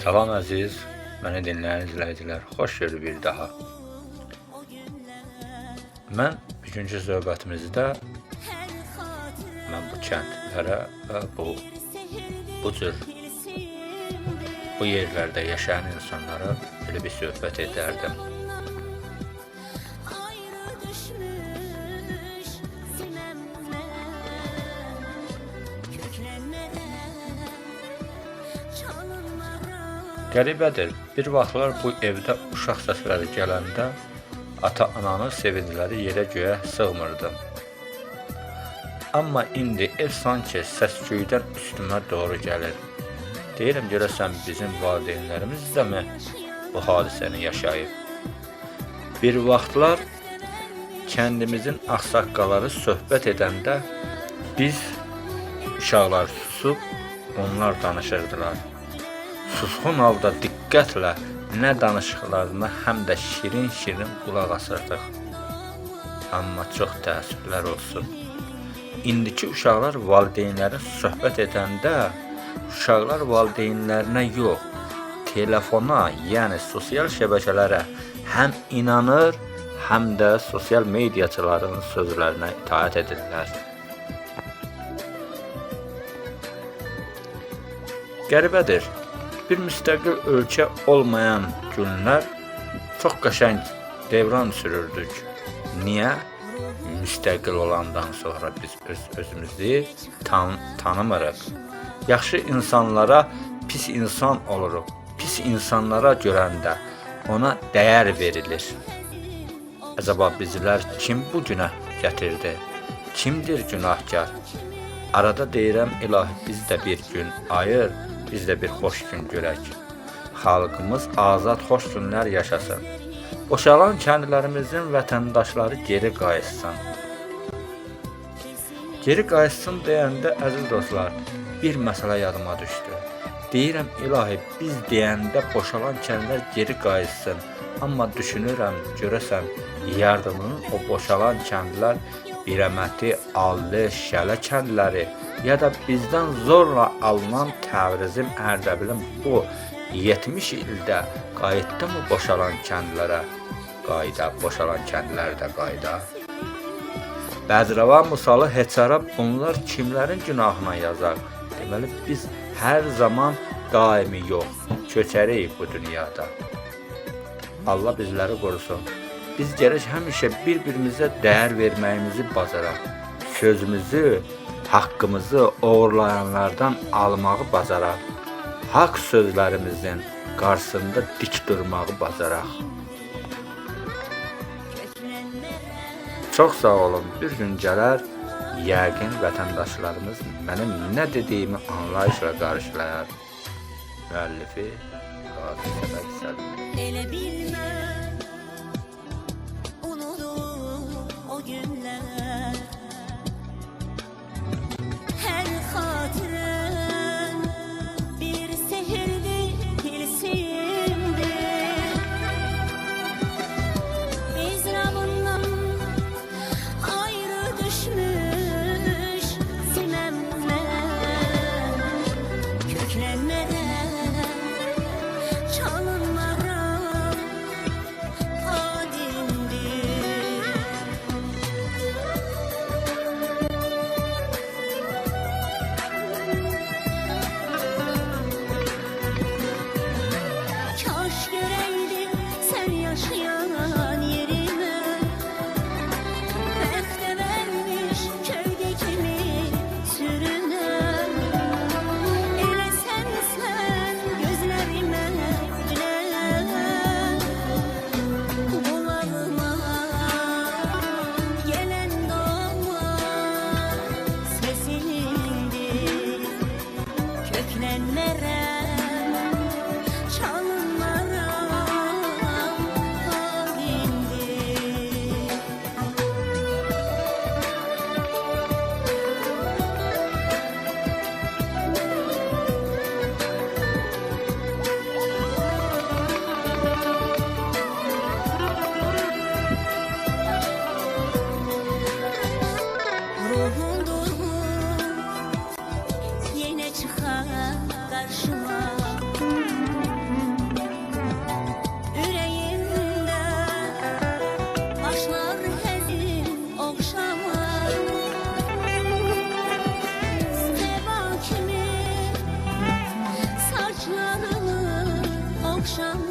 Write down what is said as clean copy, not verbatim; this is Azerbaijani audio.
Salam əziz, məni dinləyən izləyicilər, xoş gördük bir daha. Mən bugünkü söhbətimizdə bu kəndlərə və bu cür bu yerlərdə yaşayan insanlara belə bir söhbət edərdim. Qəribədir, bir vaxtlar bu evdə uşaq səsləri gələndə ata-ananın sevincləri yerə göyə sığmırdı. Amma indi ev sanki səs-küydən üstümə doğru gəlir. Deyirəm, görəsən bizim valideynlərimiz də mi bu hadisəni yaşayıb? Bir vaxtlar kəndimizin ağsaqqalları söhbət edəndə biz uşaqlar susub onlar danışırdılar. Susqun halda diqqətlə nə danışıqlarına həm də şirin-şirin qulaq asırdıq. Amma çox təəssüflər olsun. İndiki uşaqlar valideynlərin söhbət edəndə uşaqlar valideynlərinə yox, telefona, yəni sosial şəbəkələrə həm inanır, həm də sosial mediaçıların sözlərinə itaət edirlər. Qəribədir. Bir müstəqil ölkə olmayan günlər çox qəşəng devran sürürdük. Niyə? Müstəqil olandan sonra biz özümüzü tanımırıq. Yaxşı insanlara pis insan oluruq. Pis insanlara görəndə ona dəyər verilir. Acaba bizlər kim bu günə gətirdi? Kimdir günahkar? Arada deyirəm, ilahi biz də bir gün ayır, biz də bir xoş gün görək. Xalqımız azad xoş günlər yaşasın. Boşalan kəndlərimizin vətəndaşları geri qayıtsın. Geri qayıtsın deyəndə, əziz dostlar, bir məsələ yadıma düşdü. Deyirəm, ilahi biz deyəndə boşalan kəndlər geri qayıtsın. Amma düşünürəm, görəsən, yardımının o boşalan kəndlər Birəməti, Allı, Şələ kəndləri ya da bizdən zorla alınan Təbrizim, Ərdəbilin bu 70 ildə qayıtdı mı boşalan kəndlərə qayda, boşalan kəndlərdə qayda? Bəzrəva, Musalı, Heçara bunlar kimlərin günahına yazar? Deməli, biz hər zaman daimi yox, köçərik bu dünyada. Allah bizləri qorusun. Biz gərək həmişə bir-birimizə dəyər verməyimizi bacaraq. Sözümüzü, haqqımızı oğurlayanlardan almağı bacaraq. Haqq sözlərimizin qarşısında dik durmağı bacaraq. Çox sağ olun. Bir gün gələr, yəqin vətəndaşlarımız mənim nə dediyimi anlayışla qarşılayar. Müəllifi Qazi Səbəq Səlim. akşam